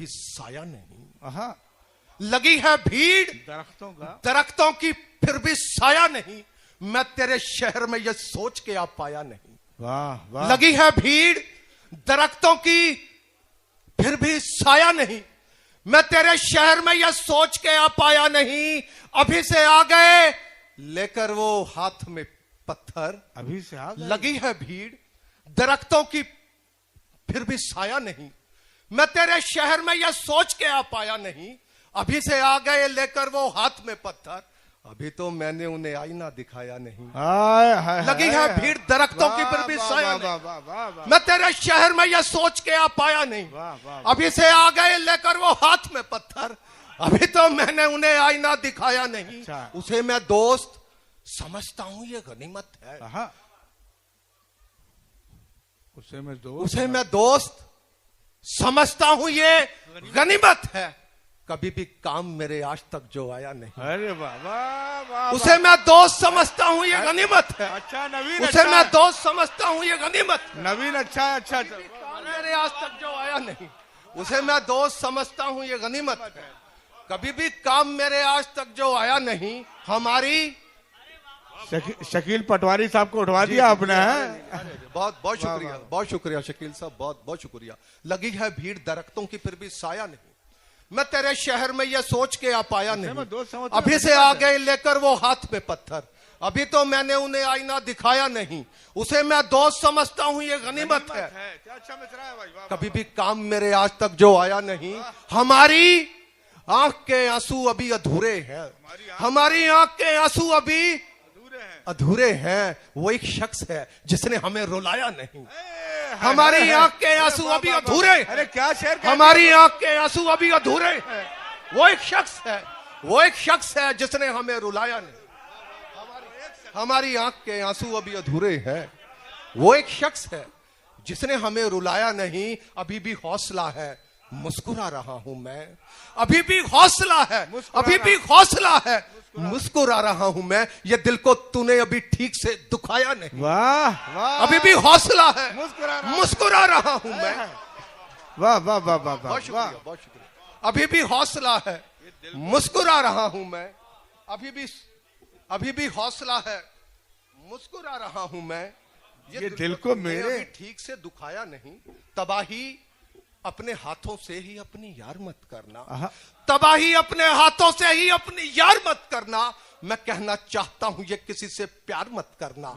भी साया नहीं। लगी है भीड़ दरख्तों की फिर भी साया नहीं, मैं तेरे शहर में ये सोच के आ पाया नहीं। वाह वाह। लगी है भीड़ दरख्तों की फिर भी साया नहीं, मैं तेरे शहर में यह सोच के आ पाया नहीं। अभी से आ गए लेकर वो हाथ में पत्थर, अभी से आ गए। लगी है भीड़ दरख्तों की फिर भी साया नहीं, मैं तेरे शहर में यह सोच के आ पाया नहीं। अभी से आ गए लेकर वो हाथ में पत्थर, अभी तो मैंने उन्हें आईना दिखाया नहीं। लगी है भीड़ दरख्तों की फिर भी साया नहीं, मैं तेरे शहर में यह सोच के आ पाया नहीं। अभी से आ गए लेकर वो हाथ में पत्थर, अभी तो मैंने उन्हें आईना दिखाया नहीं। उसे मैं दोस्त समझता हूं ये गनीमत है, उसे मैं दोस्त समझता हूं ये गनीमत है। कभी भी काम मेरे आज तक जो आया नहीं। अरे वाह, उसे मैं दोस्त समझता हूं ये गनीमत है। अच्छा नवीन, उसे मैं दोस्त समझता हूं ये गनीमत नवीन। अच्छा अच्छा, काम मेरे आज तक जो आया नहीं, उसे मैं दोस्त समझता हूं ये गनीमत है। कभी भी काम मेरे आज तक जो आया नहीं। हमारी शकील पटवारी साहब को उठवा दिया आपने। बहुत बहुत शुक्रिया, बहुत शुक्रिया शकील साहब, बहुत बहुत शुक्रिया। लगी है भीड़ दरख्तों की फिर भी साया नहीं, मैं तेरे शहर में यह सोच के आ पाया नहीं। अभी से आ गए लेकर वो हाथ में पत्थर, अभी तो मैंने उन्हें आईना दिखाया नहीं। उसे मैं दोस्त समझता हूं ये गनीमत है। कभी भी काम मेरे आज तक जो आया नहीं। हमारी आंख के आंसू अभी अधूरे हैं, हमारी आंख के आंसू अभी अधूरे हैं। वो एक शख्स है जिसने हमें रुलाया नहीं। हमारी आंख के आंसू अभी अधूरे। अरे क्या शेर, हमारी आंख के आंसू अभी अधूरे हैं। वो एक शख्स है, वो एक शख्स है जिसने हमें रुलाया नहीं। हमारी आंख के आंसू अभी अधूरे हैं। वो एक शख्स है जिसने हमें रुलाया नहीं। अभी भी हौसला है, मुस्कुरा रहा हूं मैं। अभी भी हौसला है, अभी भी हौसला है, मुस्कुरा रहा हूं मैं। ये दिल को तूने अभी ठीक से दुखाया नहीं। वाह वाह। अभी भी हौसला है, मुस्कुरा रहा हूं मैं। वाह वाह वाह वाह, बहुत शुक्रिया, बहुत शुक्रिया। अभी भी हौसला है, मुस्कुरा रहा हूं मैं। अभी भी हौसला है, मुस्कुरा रहा हूं मैं। ये दिल को मेरे ठीक से दुखाया नहीं। तबाही अपने हाथों से ही अपनी यार मत करना, तबाही अपने हाथों से ही अपनी यार मत करना। मैं कहना चाहता हूं ये किसी से प्यार मत करना।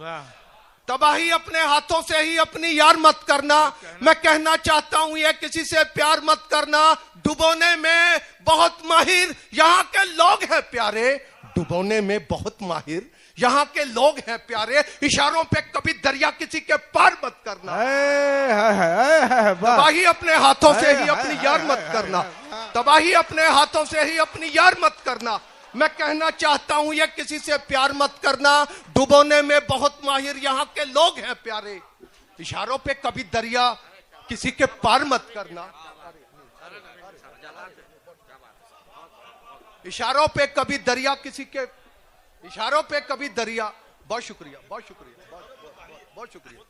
तबाही अपने हाथों से ही अपनी यार मत करना। मैं कहना चाहता हूं ये किसी से प्यार मत करना। डुबोने में बहुत माहिर यहाँ के लोग हैं प्यारे, डुबोने में बहुत माहिर यहाँ के लोग हैं प्यारे। इशारों पे कभी दरिया किसी के पार मत करना। तबाही अपने हाथों से ही अपनी यार मत करना, तबाही अपने हाथों से ही अपनी यार मत करना। मैं कहना चाहता हूं ये किसी से प्यार मत करना। डुबोने में बहुत माहिर यहाँ के लोग हैं प्यारे, इशारों पे कभी दरिया किसी के पार मत करना। इशारों पे कभी दरिया किसी के, इशारों पे कभी दरिया। बहुत शुक्रिया, बहुत शुक्रिया, बहुत शुक्रिया।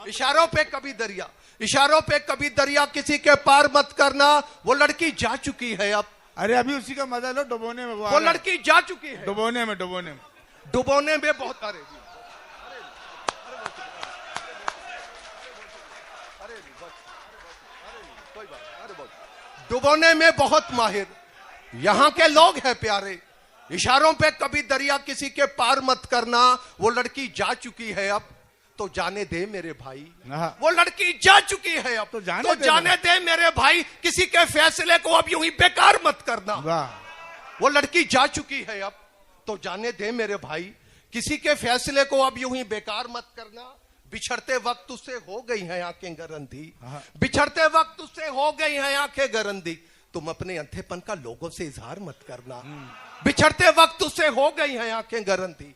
इशारों पे कभी दरिया, इशारों पे कभी दरिया किसी के पार मत करना। वो लड़की जा चुकी है अब। अरे अभी उसी का मजा लो। डुबोने में वो लड़की जा चुकी है। डुबोने में डुबोने में बहुत, अरे डुबोने में बहुत माहिर यहाँ के लोग हैं प्यारे। इशारों पे कभी दरिया किसी के पार मत करना। वो लड़की जा चुकी है अब तो जाने दे मेरे भाई। वो लड़की जा चुकी है अब तो जाने दे मेरे भाई। किसी के फैसले को अब यूं ही बेकार मत करना। वो लड़की जा चुकी है अब तो जाने दे मेरे भाई। किसी के फैसले को अब यूं ही बेकार मत करना। बिछड़ते वक्त उससे हो गई हैं आंखें गरंधी, बिछड़ते वक्त उससे हो गई हैं आंखें गरंधी। तुम अपने अंधेपन का लोगों से इजहार मत करना। बिछड़ते वक्त उससे हो गई हैं आंखें गरंधी।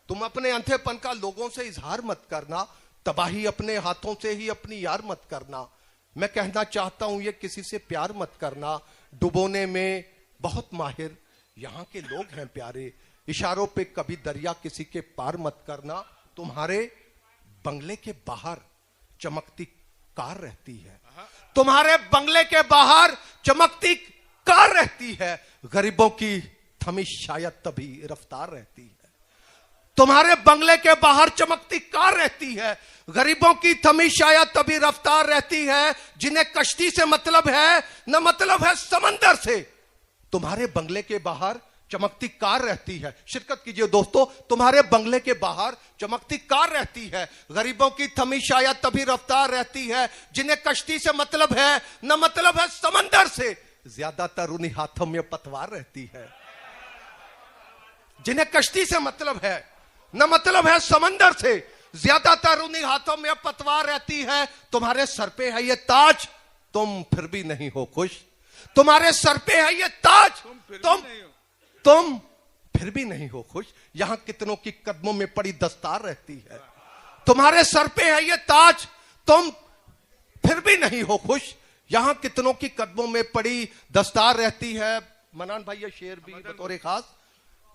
तुम अपने अंधेपन का लोगों से इजहार मत करना। तबाही अपने हाथों से ही अपनी यार मत करना। मैं कहना चाहता हूं ये किसी से प्यार मत करना। डुबोने में बहुत माहिर यहाँ के लोग हैं प्यारे। इशारों पे कभी दरिया किसी के पार मत करना। तुम्हारे बंगले के बाहर चमकती कार रहती है, तुम्हारे बंगले के बाहर चमकती कार रहती है, गरीबों की थमी शायद तभी रफ्तार रहती है। तुम्हारे बंगले के बाहर चमकती कार रहती है, गरीबों की थमी शायद तभी रफ्तार रहती है। जिन्हें कश्ती से मतलब है न मतलब है समंदर से, तुम्हारे बंगले के बाहर चमकती कार रहती है। शिरकत कीजिए दोस्तों, तुम्हारे बंगले के बाहर चमकती कार रहती है, गरीबों की थमी शायद तभी रफ्तार रहती है। जिन्हें कश्ती से मतलब है न मतलब है समंदर से, ज्यादातर उन्हीं हाथों में पतवार रहती है। जिन्हें कश्ती से मतलब है न मतलब है समंदर से, ज्यादातर उन्हीं हाथों में पतवार रहती है। तुम्हारे सर पे है ये ताज, तुम फिर भी नहीं हो खुश। तुम्हारे सर पे है ये ताज, तुम फिर भी नहीं हो खुश। यहां कितनों की कदमों में पड़ी दस्तार रहती है। तुम्हारे सर पे है ये ताज, तुम फिर भी नहीं हो खुश। यहां कितनों की कदमों में पड़ी दस्तार रहती है। मनान भाई ये शेर भी बतौर खास,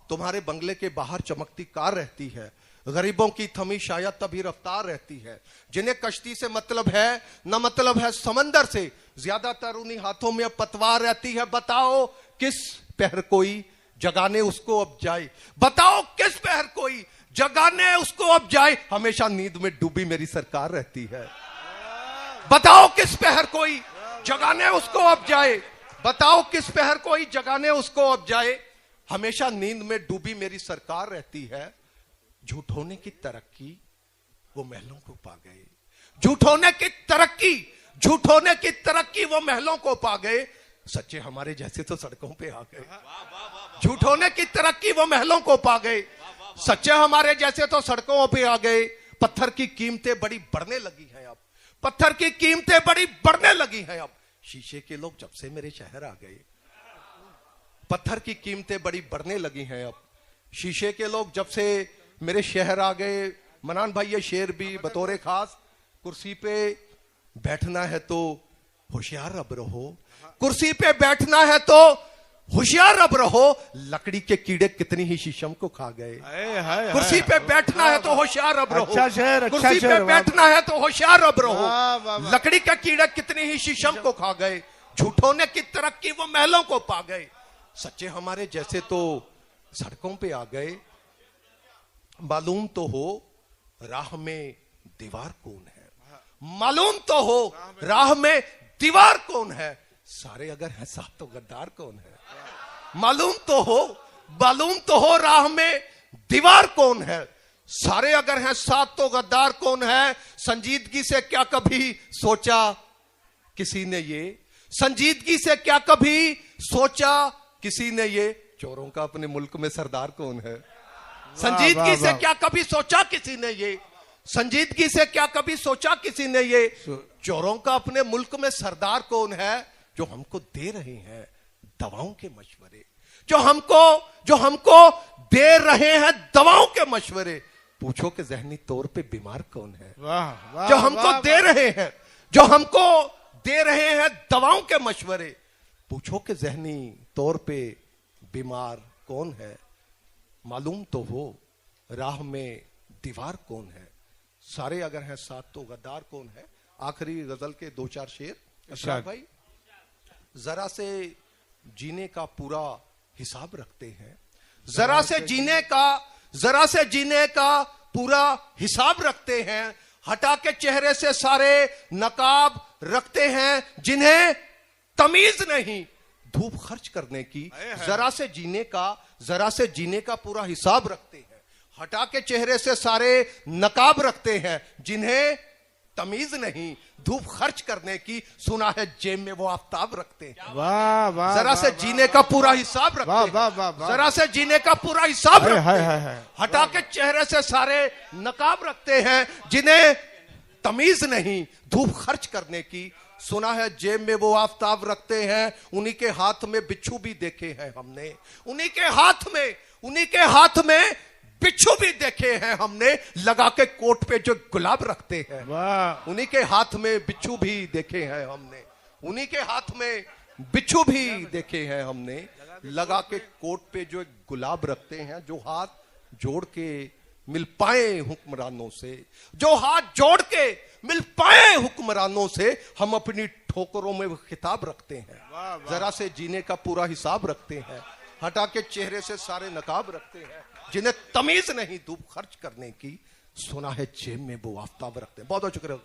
तुम्हारे बंगले के बाहर चमकती कार रहती है, गरीबों की थमी शायद तभी रफ्तार रहती है। जिन्हें कश्ती से मतलब है न मतलब है समंदर से, ज्यादातर उन्हीं हाथों में पतवार रहती है। बताओ किस पहर कोई जगाने उसको अब जाए, बताओ किस पहर कोई जगाने उसको अब जाए। हमेशा नींद में डूबी मेरी सरकार रहती है। बताओ किस पहर कोई जगाने उसको अब जाए, बताओ किस पहर कोई जगाने उसको अब जाए। हमेशा नींद में डूबी मेरी सरकार रहती है। झूठ होने की तरक्की वो महलों को पा गए, झूठ होने की तरक्की, झूठ होने की तरक्की वो महलों को पा गए। सच्चे हमारे जैसे तो सड़कों पे आ गए। झूठ होने की तरक्की वो महलों को पा गए, सच्चे हमारे जैसे तो सड़कों पे आ गए। पत्थर की कीमतें बड़ी बढ़ने लगी हैं अब, पत्थर की कीमतें बड़ी बढ़ने लगी हैं अब। शीशे के लोग जब से मेरे शहर आ गए, पत्थर की कीमतें बड़ी बढ़ने लगी हैं अब। शीशे के लोग जब से मेरे शहर आ गए। मनान भाई ये शेर भी बतौर खास, कुर्सी पे बैठना है तो होशियार अब रहो, कुर्सी पे बैठना है तो होशियार अब रहो। लकड़ी के कीड़े कितनी ही शीशम को खा गए। कुर्सी पे बैठना है तो होशियार अब रहो, कुर्सी पे बैठना है तो होशियार अब रहो। लकड़ी के कीड़े कितनी ही शीशम को खा गए। झूठों ने की तरक्की वो महलों को पा गए, सच्चे हमारे जैसे तो सड़कों पे आ गए। मालूम तो हो राह में दीवार कौन है, मालूम तो हो राह में दीवार कौन है। सारे अगर हैं साथ तो गद्दार कौन है। मालूम तो हो राह में दीवार कौन है। सारे अगर हैं साथ तो गद्दार कौन है। संजीदगी से क्या कभी सोचा किसी ने ये, संजीदगी से क्या कभी सोचा किसी ने ये। चोरों का अपने मुल्क में सरदार कौन है। संजीदगी से क्या कभी सोचा किसी ने ये, संजीदगी से क्या कभी सोचा किसी ने ये। चोरों का अपने मुल्क में सरदार कौन है। जो हमको दे रहे हैं दवाओं के मशवरे, जो हमको दे रहे हैं दवाओं के मशवरे। पूछो कि जहनी तौर पे बीमार कौन है। जो हमको दे रहे हैं, जो हमको दे रहे हैं दवाओं के मशवरे। पूछो कि जहनी तौर पे बीमार कौन है। मालूम तो हो राह में दीवार कौन है। सारे अगर हैं साथ तो गद्दार कौन है। आखिरी गजल के 2-4 शेर भाई। जरा से जीने का पूरा हिसाब रखते हैं, जरा से जीने का पूरा हिसाब रखते हैं। हटा के चेहरे से सारे नकाब रखते हैं, जिन्हें तमीज नहीं धूप खर्च करने की। जरा से जीने का पूरा हिसाब रखते हैं। हटा के चेहरे से सारे नकाब रखते हैं, जिन्हें तमीज नहीं धूप खर्च करने की। सुना है जेब में वो आफ्ताब रखते हैं। जरा से जीने का पूरा हिसाब रखते हैं, जरा से जीने का पूरा हिसाब रखते हैं। हटा के चेहरे से सारे नकाब रखते हैं, जिन्हें तमीज नहीं धूप खर्च करने की। सुना है जेब में वो आफ्ताब रखते हैं। उन्हीं के हाथ में बिच्छू भी देखे हैं हमने, उन्हीं के हाथ में बिच्छू भी देखे हैं हमने। लगा के कोट पे जो गुलाब रखते हैं, उन्हीं के हाथ में बिच्छू भी देखे हैं हमने, उन्हीं के हाथ में बिच्छू भी देखे हैं हमने। लगा के कोट पे जो गुलाब रखते हैं, जो हाथ जोड़ के मिल पाए हुक्मरानों से, जो हाथ जोड़ के मिल पाए हुक्मरानों से। हम अपनी ठोकरों में वो खिताब रखते हैं, जरा से जीने का पूरा हिसाब रखते हैं, हटा के चेहरे से सारे नकाब रखते हैं, जिन्हें तमीज नहीं धूप खर्च करने की, सुना है जेब में वो आफ्ताब रखते हैं। बहुत बहुत शुक्रिया।